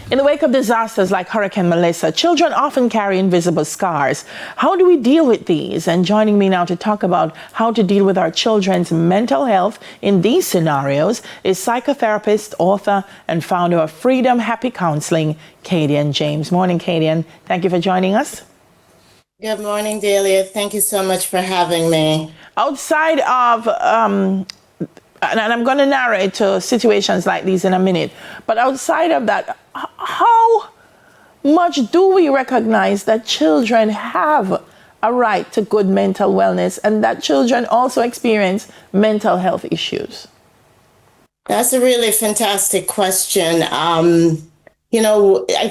In the wake of disasters like Hurricane Melissa, children often carry invisible scars. How do we deal with these? And joining me now to talk about how to deal with our children's mental health in these scenarios is psychotherapist, author, and founder of Freedom Happy Counseling, Kadian James. Morning, Kadian. Thank you for joining us. Good morning, Delia. Thank you so much for having me. Outside of and I'm going to narrow it to situations like these in a minute. But outside of that, how much do we recognize that children have a right to good mental wellness and that children also experience mental health issues? That's a really fantastic question. I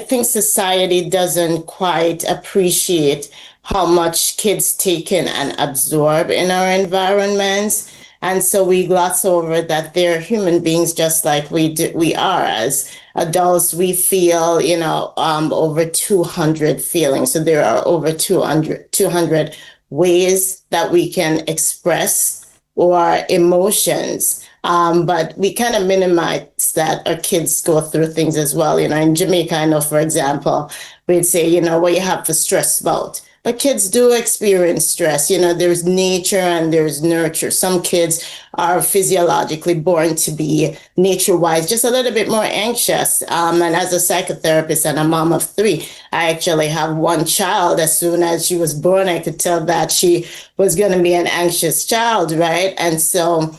think society doesn't quite appreciate how much kids take in and absorb in our environments. And so we gloss over that they're human beings just like we are. As adults, we feel, over 200 feelings. So there are over 200 ways that we can express our emotions. But we kind of minimize that our kids go through things as well. In Jamaica, I know, for example, we'd say, what you have to stress about. But kids do experience stress. There's nature and there's nurture. Some kids are physiologically born to be nature-wise just a little bit more anxious. And as a psychotherapist and a mom of 3, I actually have one child. As soon as she was born, I could tell that she was going to be an anxious child, right? And so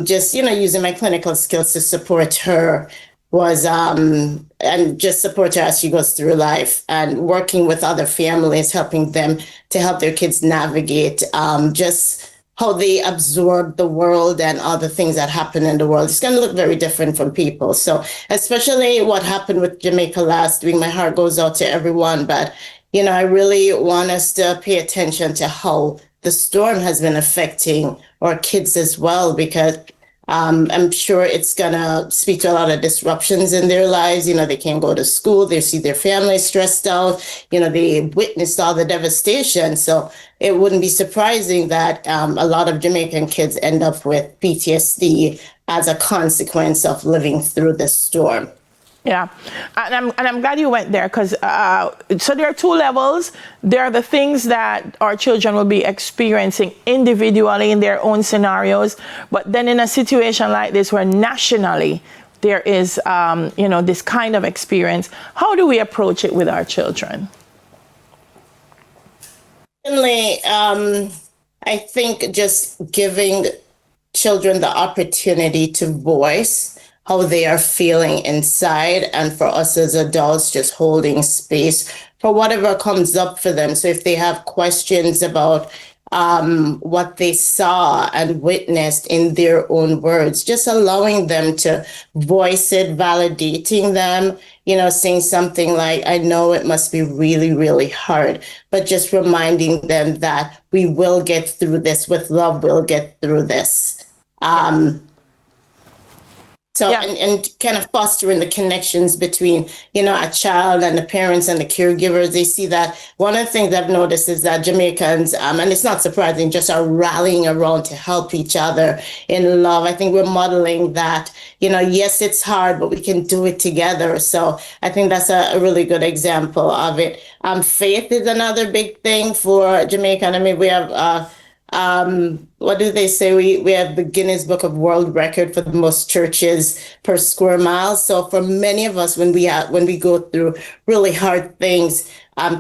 just, using my clinical skills to support her was and just support her as she goes through life, and working with other families, helping them to help their kids navigate just how they absorb the world and all the things that happen in the world. It's going to look very different from people. So especially what happened with Jamaica last week, my heart goes out to everyone. But, I really want us to pay attention to how the storm has been affecting our kids as well, because I'm sure it's going to speak to a lot of disruptions in their lives. They can't go to school. They see their families stressed out. They witnessed all the devastation. So it wouldn't be surprising that a lot of Jamaican kids end up with PTSD as a consequence of living through this storm. Yeah, and I'm glad you went there, because so there are 2 levels. There are the things that our children will be experiencing individually in their own scenarios, but then in a situation like this where nationally there is, this kind of experience, how do we approach it with our children? Certainly, I think just giving children the opportunity to voice how they are feeling inside, and for us as adults, just holding space for whatever comes up for them. So if they have questions about what they saw and witnessed in their own words, just allowing them to voice it, validating them, saying something like, I know it must be really, really hard, but just reminding them that we will get through this. With love, we'll get through this. And kind of fostering the connections between, a child and the parents and the caregivers. They see that one of the things I've noticed is that Jamaicans, and it's not surprising, just are rallying around to help each other in love. I think we're modeling that, yes, it's hard, but we can do it together. So I think that's a really good example of it. Faith is another big thing for Jamaica. I mean, we have what do they say? We have the Guinness Book of World Record for the most churches per square mile. So for many of us, when we go through really hard things,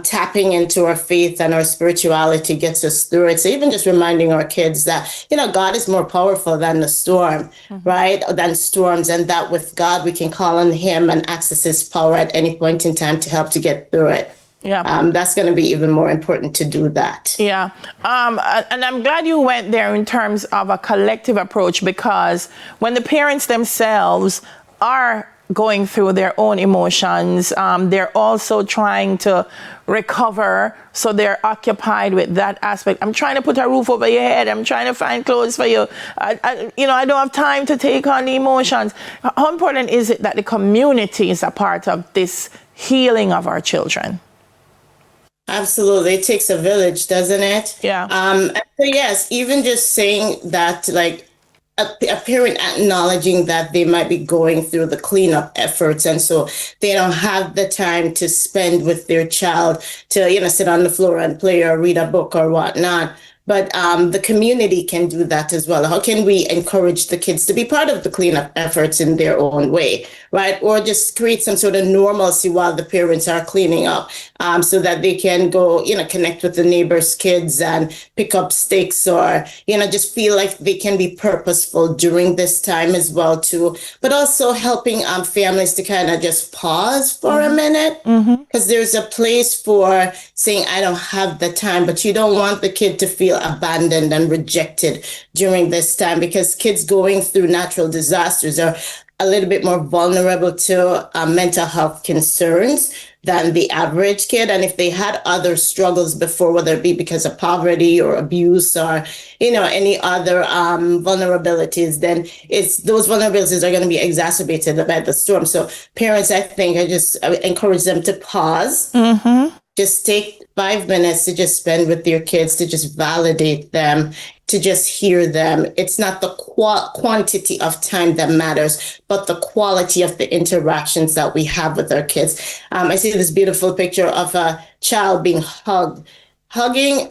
tapping into our faith and our spirituality gets us through it. So even just reminding our kids that, God is more powerful than the storm, right? Than storms, and that with God, we can call on him and access his power at any point in time to help to get through it. Yeah, that's going to be even more important to do that. Yeah, and I'm glad you went there in terms of a collective approach, because when the parents themselves are going through their own emotions, they're also trying to recover, so they're occupied with that aspect. I'm trying to put a roof over your head. I'm trying to find clothes for you. I don't have time to take on the emotions. How important is it that the community is a part of this healing of our children? Absolutely. It takes a village, doesn't it? Yeah. So yes, even just saying that, like, a parent acknowledging that they might be going through the cleanup efforts, and so they don't have the time to spend with their child to, sit on the floor and play or read a book or whatnot. But the community can do that as well. How can we encourage the kids to be part of the cleanup efforts in their own way, right? Or just create some sort of normalcy while the parents are cleaning up, so that they can go, connect with the neighbors' kids and pick up sticks, or, just feel like they can be purposeful during this time as well too. But also helping families to kind of just pause for a minute, because there's a place for saying, I don't have the time, but you don't want the kid to feel abandoned and rejected during this time, because kids going through natural disasters are a little bit more vulnerable to mental health concerns than the average kid. And if they had other struggles before, whether it be because of poverty or abuse or, any other vulnerabilities, then those vulnerabilities are going to be exacerbated by the storm. So parents, I think, I encourage them to pause. Just take 5 minutes to just spend with your kids, to just validate them, to just hear them. It's not the quantity of time that matters, but the quality of the interactions that we have with our kids. I see this beautiful picture of a child being hugged. Hugging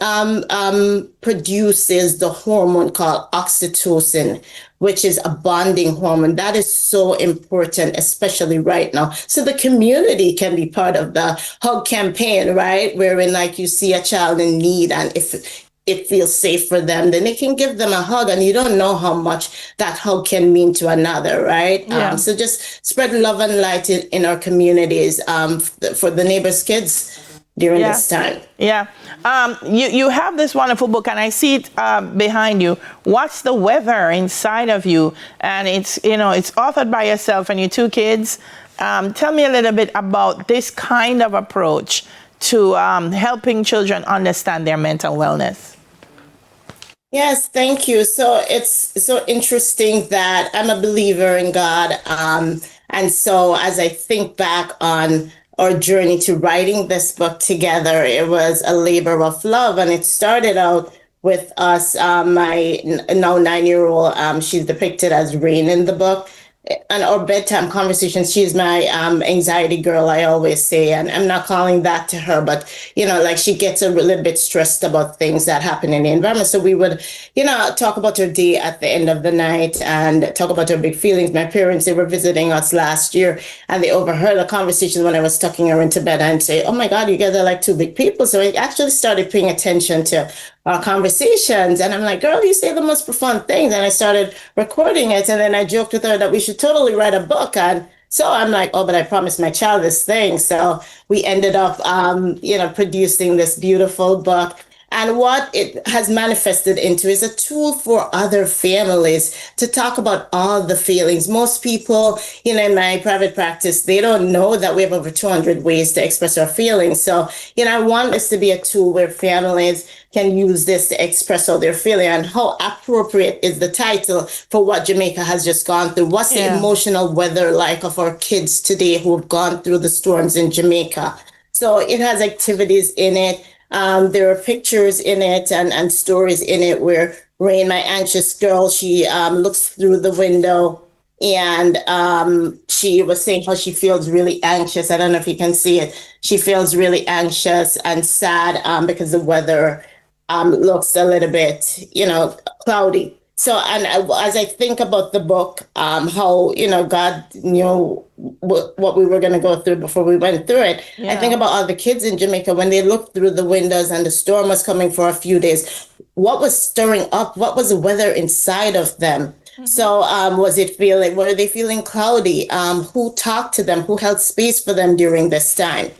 produces the hormone called oxytocin, which is a bonding hormone. That is so important, especially right now. So the community can be part of the hug campaign, right? Wherein like you see a child in need, and if it feels safe for them, then they can give them a hug, and you don't know how much that hug can mean to another, right? Yeah. So just spread love and light in our communities for the neighbors' kids during this time. Yeah. You have this wonderful book, and I see it behind you. What's the Weather Inside of You? And it's authored by yourself and your two kids. Tell me a little bit about this kind of approach to helping children understand their mental wellness. Yes, thank you. So it's so interesting that I'm a believer in God. And so as I think back on our journey to writing this book together, it was a labor of love. And it started out with us, my now 9-year-old, she's depicted as Rain in the book. And our bedtime conversations, she's my anxiety girl, I always say. And I'm not calling that to her, but, like she gets a little bit stressed about things that happen in the environment. So we would, talk about her day at the end of the night and talk about her big feelings. My parents, they were visiting us last year, and they overheard a conversation when I was tucking her into bed, and say, oh my God, you guys are like two big people. So I actually started paying attention to our conversations. And I'm like, girl, you say the most profound things. And I started recording it. And then I joked with her that we should totally write a book. And so I'm like, oh, but I promised my child this thing. So we ended up, producing this beautiful book. And what it has manifested into is a tool for other families to talk about all the feelings. Most people, in my private practice, they don't know that we have over 200 ways to express our feelings. So, I want this to be a tool where families can use this to express how they're feeling. And how appropriate is the title for what Jamaica has just gone through? What's the emotional weather like of our kids today who have gone through the storms in Jamaica? So it has activities in it. There are pictures in it and stories in it where Rain, my anxious girl, she looks through the window, and she was saying how she feels really anxious. I don't know if you can see it. She feels really anxious and sad because the weather looks a little bit, cloudy. So, and as I think about the book, how, God knew what we were going to go through before we went through it. I think about all the kids in Jamaica when they looked through the windows and the storm was coming for a few days. What was stirring up? What was the weather inside of them? So were they feeling cloudy? Who talked to them? Who held space for them during this time?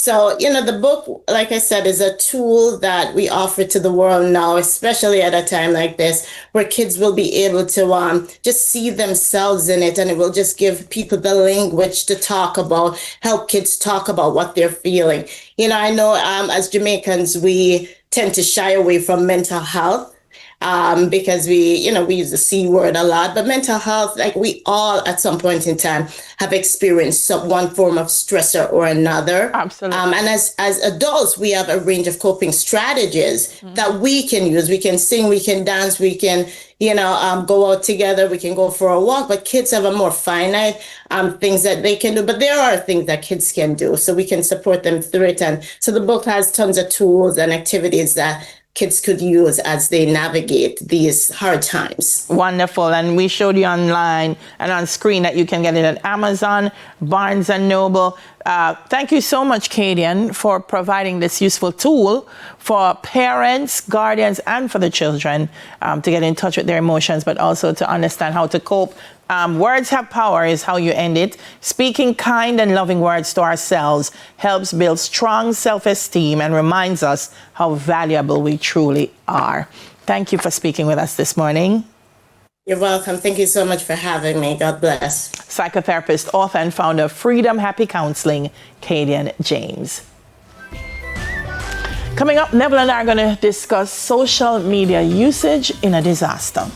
So, the book, like I said, is a tool that we offer to the world now, especially at a time like this, where kids will be able to just see themselves in it, and it will just give people the language to talk about, help kids talk about what they're feeling. I know as Jamaicans, we tend to shy away from mental health. because we use the C word a lot, but mental health, like we all at some point in time have experienced one form of stressor or another. Absolutely. And as adults, we have a range of coping strategies that we can use. We can sing, we can dance, we can, go out together, we can go for a walk, but kids have a more finite things that they can do. But there are things that kids can do, so we can support them through it. And so the book has tons of tools and activities that kids could use as they navigate these hard times. Wonderful. And we showed you online and on screen that you can get it at Amazon, Barnes and Noble. Thank you so much, Kadian, for providing this useful tool for parents, guardians, and for the children to get in touch with their emotions, but also to understand how to cope. Words have power is how you end it. Speaking kind and loving words to ourselves helps build strong self-esteem and reminds us how valuable we truly are. Thank you for speaking with us this morning. You're welcome. Thank you so much for having me. God bless. Psychotherapist, author, and founder of Freedom Happy Counseling, Kadian James. Coming up, Neville and I are going to discuss social media usage in a disaster.